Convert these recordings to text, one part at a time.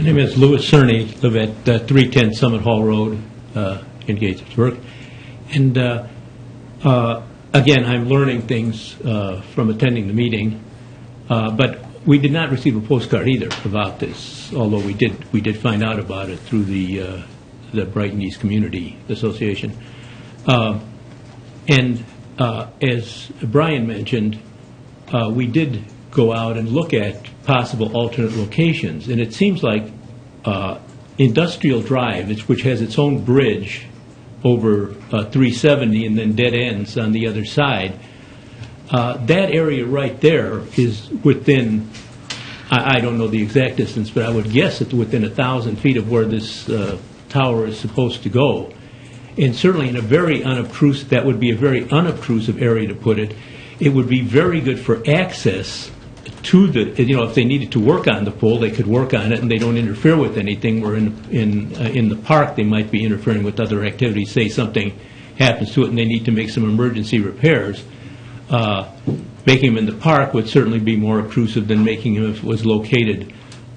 name is Louis Ernie, live at 310 Summit Hall Road in Gaithersburg. And again, I'm learning things from attending the meeting, but we did not receive a postcard either about this, although we did find out about it through the Brighton East Community Association. And as Brian mentioned, we did go out and look at possible alternate locations, and it seems like Industrial Drive, which has its own bridge over 370 and then dead ends on the other side, that area right there is within, I don't know the exact distance, but I would guess it's within 1,000 feet of where this tower is supposed to go. And certainly in a very unobtrusive, that would be a very unobtrusive area to put it. It would be very good for access to the, if they needed to work on the pole, they could work on it and they don't interfere with anything. Where in the park, they might be interfering with other activities. Say something happens to it and they need to make some emergency repairs. Making them in the park would certainly be more obtrusive than making them if it was located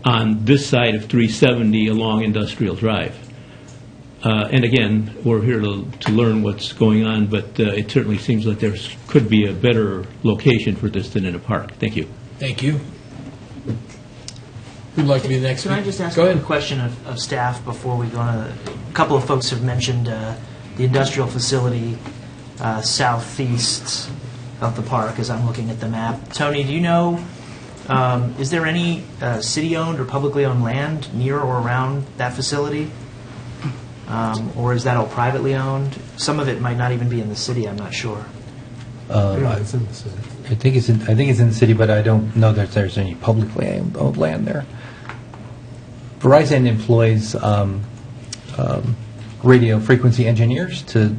on this side of 370 along Industrial Drive. And again, we're here to learn what's going on, but it certainly seems like there could be a better location for this than in a park. Thank you. Thank you. Who'd like to be the next Can speaker? I just ask Go a ahead. question of staff before we go on? A couple of folks have mentioned the industrial facility southeast of the park as I'm looking at the map. Tony, do you know, is there any city-owned or publicly owned land near or around that facility? Or is that all privately owned? Some of it might not even be in the city, I'm not sure. It's in the city. I think it's in the city, but I don't know that there's any publicly owned land there. Verizon employs radio frequency engineers to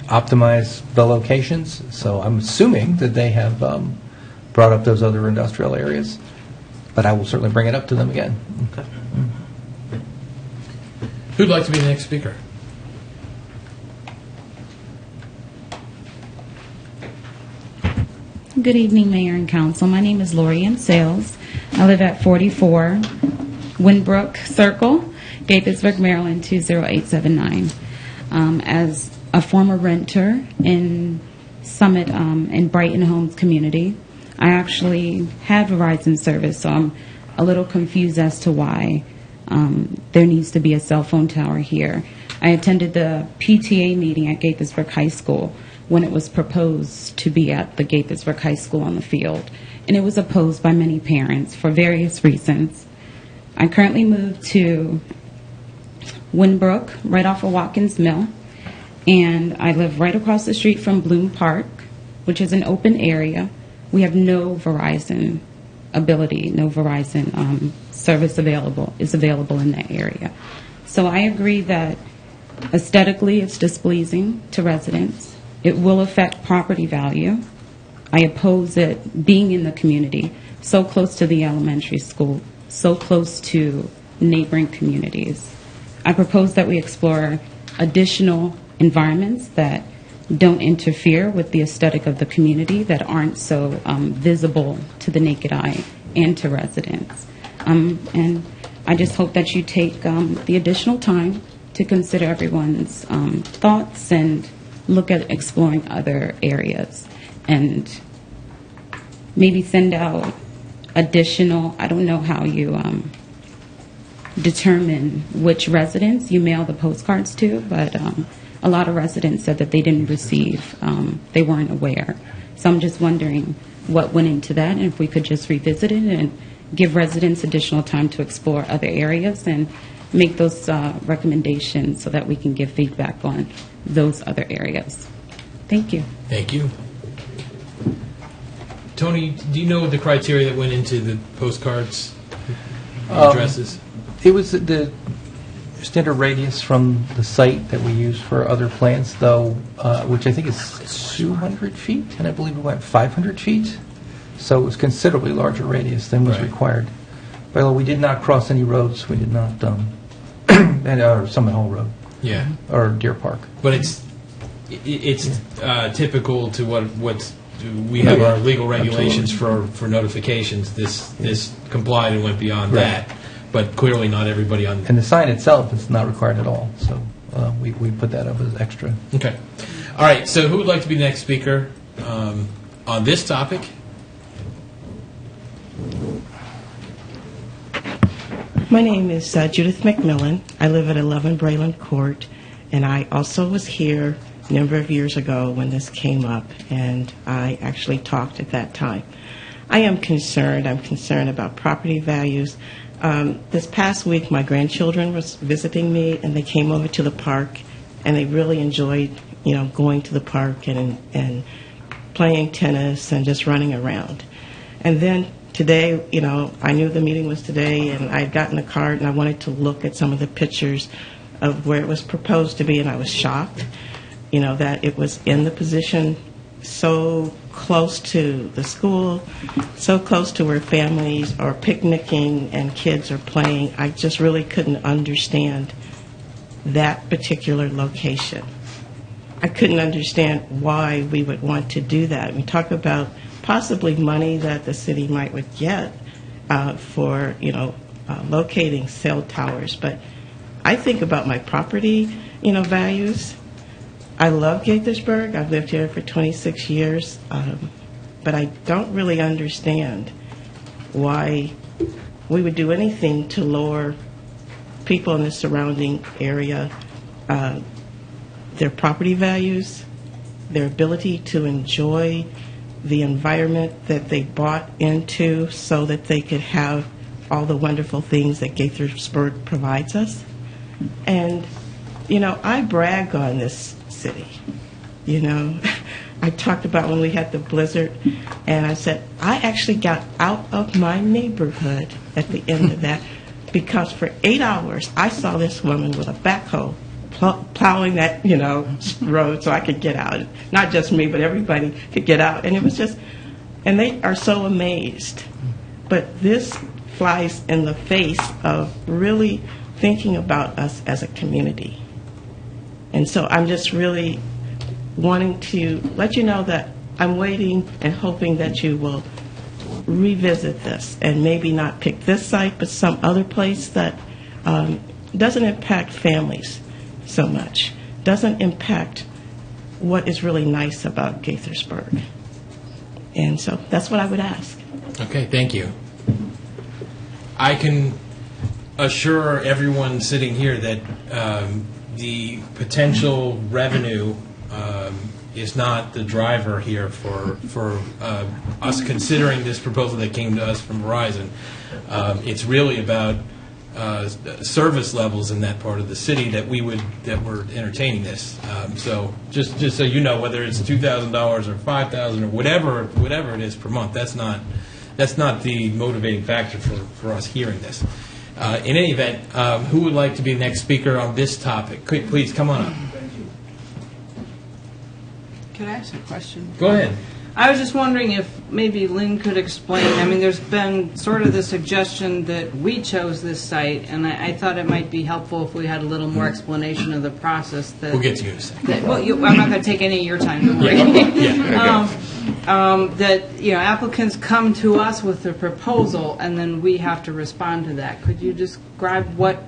optimize the locations, so I'm assuming that they have brought up those other industrial areas, but I will certainly bring it up to them again. Okay. Who'd like to be the next speaker? Good evening, Mayor and Council. My name is Lorien Sales. I live at 44 Winbrook Circle, Gaithersburg, Maryland, 20879. As a former renter in Summit and Brighton Homes community, I actually had Verizon service, so I'm a little confused as to why there needs to be a cell phone tower here. I attended the PTA meeting at Gaithersburg High School when it was proposed to be at the Gaithersburg High School on the field, and it was opposed by many parents for various reasons. I currently moved to Winbrook, right off of Watkins Mill, and I live right across the street from Bloom Park, which is an open area. We have no Verizon ability, no Verizon service is available in that area. So I agree that aesthetically it's displeasing to residents. It will affect property value. I oppose it being in the community, so close to the elementary school, so close to neighboring communities. I propose that we explore additional environments that don't interfere with the aesthetic of the community, that aren't so visible to the naked eye and to residents. And I just hope that you take the additional time to consider everyone's thoughts and look at exploring other areas and maybe send out additional, I don't know how you determine which residents you mail the postcards to, but a lot of residents said that they didn't receive, they weren't aware. So I'm just wondering what went into that, and if we could just revisit it and give residents additional time to explore other areas and make those recommendations so that we can give feedback on those other areas. Thank you. Thank you. Tony, do you know the criteria that went into the postcards, addresses? It was the standard radius from the site that we use for other plants, though, which I think is 200 feet, and I believe we went 500 feet. So it was considerably larger radius than was required. Well, we did not cross any roads. We did not, or Summit Hall Road. Yeah. Or Deer Park. But it's typical to what we have our legal regulations for notifications. This complied and went beyond that. but clearly not everybody on. And the sign itself is not required at all, so we put that up as extra. Okay. All right, so who would like to be the next speaker on this topic? My name is Judith McMillan. I live at 11 Brayland Court, and I also was here a number of years ago when this came up, and I actually talked at that time. I am concerned. I'm concerned about property values. This past week, my grandchildren was visiting me, and they came over to the park, and they really enjoyed, going to the park and playing tennis and just running around. And then today, I knew the meeting was today, and I had gotten a card, and I wanted to look at some of the pictures of where it was proposed to be, and I was shocked, that it was in the position so close to the school, so close to where families are picnicking and kids are playing. I just really couldn't understand that particular location. I couldn't understand why we would want to do that. We talk about possibly money that the city would get for locating cell towers, but I think about my property values. I love Gaithersburg. I've lived here for 26 years, but I don't really understand why we would do anything to lower people in the surrounding area, their property values, their ability to enjoy the environment that they bought into so that they could have all the wonderful things that Gaithersburg provides us. And, I brag on this city. I talked about when we had the blizzard, and I said, I actually got out of my neighborhood at the end of that because for 8 hours I saw this woman with a backhoe plowing that, road so I could get out. Not just me, but everybody could get out. And it was just, and they are so amazed. But this flies in the face of really thinking about us as a community. And so I'm just really wanting to let you know that I'm waiting and hoping that you will revisit this and maybe not pick this site, but some other place that doesn't impact families so much, doesn't impact what is really nice about Gaithersburg. And so that's what I would ask. Okay, thank you. I can assure everyone sitting here that the potential revenue is not the driver here for us considering this proposal that came to us from Verizon. It's really about service levels in that part of the city that we're entertaining this. So just so you know, whether it's $2,000 or $5,000 or whatever it is per month, that's not the motivating factor for us hearing this. In any event, who would like to be the next speaker on this topic? Please come on up. Can I ask a question? Go ahead. I was just wondering if maybe Lynn could explain. I mean, there's been sort of the suggestion that we chose this site, and I thought it might be helpful if we had a little more explanation of the process. That, We'll get to you in a second. I'm not going to take any of your time. Don't worry. That applicants come to us with a proposal, and then we have to respond to that. Could you describe what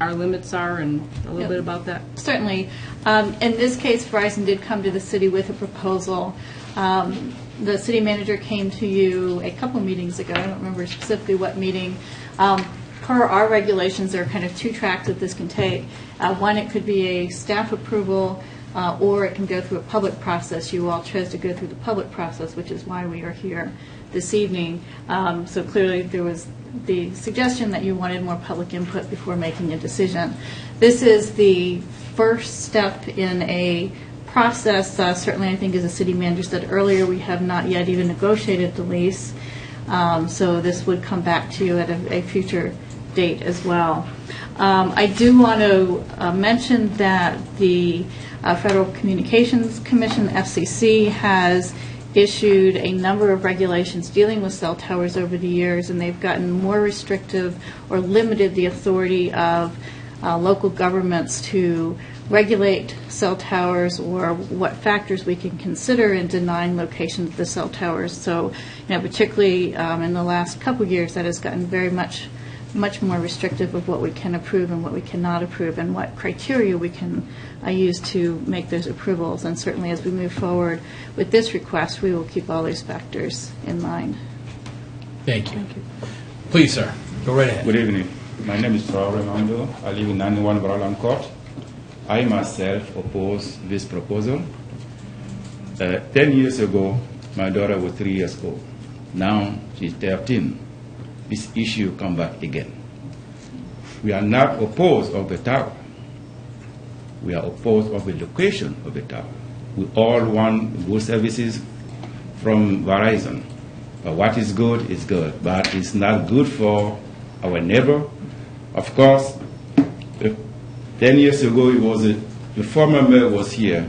our limits are and a little bit about that? Certainly. In this case, Verizon did come to the city with a proposal. The city manager came to you a couple meetings ago. I don't remember specifically what meeting. Per our regulations, there are kind of two tracks that this can take. One, it could be a staff approval, or it can go through a public process. You all chose to go through the public process, which is why we are here this evening. So clearly there was the suggestion that you wanted more public input before making a decision. This is the first step in a process. Certainly, I think as the city manager said earlier, we have not yet even negotiated the lease. So this would come back to you at a future date as well. I do want to mention that the Federal Communications Commission, FCC, has issued a number of regulations dealing with cell towers over the years, and they've gotten more restrictive or limited the authority of local governments to regulate cell towers or what factors we can consider in denying location of the cell towers. So, particularly in the last couple of years, that has gotten very much much more restrictive of what we can approve and what we cannot approve, and what criteria we can use to make those approvals. And certainly as we move forward with this request, we will keep all these factors in mind. Thank you. Please, sir, go right ahead. Good evening. My name is Raul Raimondo. I live in 91 Broadland Court. I myself oppose this proposal. 10 years ago, my daughter was 3 years old. Now she's 13. This issue come back again. We are not opposed of the tower. We are opposed of the location of the tower. We all want good services from Verizon. But what is good is good, but it's not good for our neighbor. Of course, 10 years ago, the former mayor was here.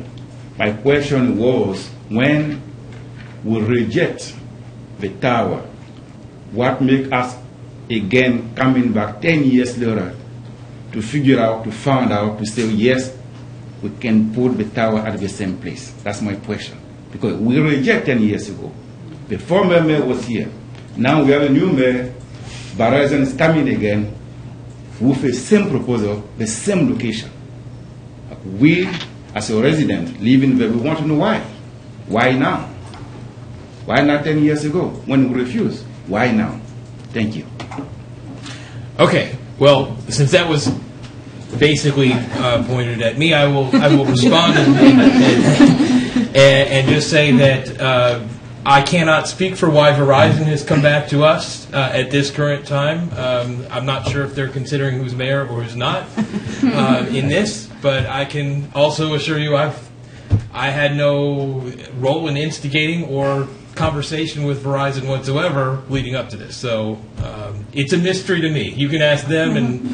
My question was, when we reject the tower, what makes us again coming back 10 years later to figure out, to find out, to say, yes, we can put the tower at the same place? That's my question. Because we reject 10 years ago. The former mayor was here. Now we have a new mayor. Verizon is coming again with the same proposal, the same location. We, as a resident living there, we want to know why. Why now? Why not 10 years ago when we refused? Why now? Thank you. Okay. Well, since that was basically pointed at me, I will respond and just say that I cannot speak for why Verizon has come back to us at this current time. I'm not sure if they're considering who's mayor or who's not in this, but I can also assure you I had no role in instigating or conversation with Verizon whatsoever leading up to this. So it's a mystery to me. You can ask them and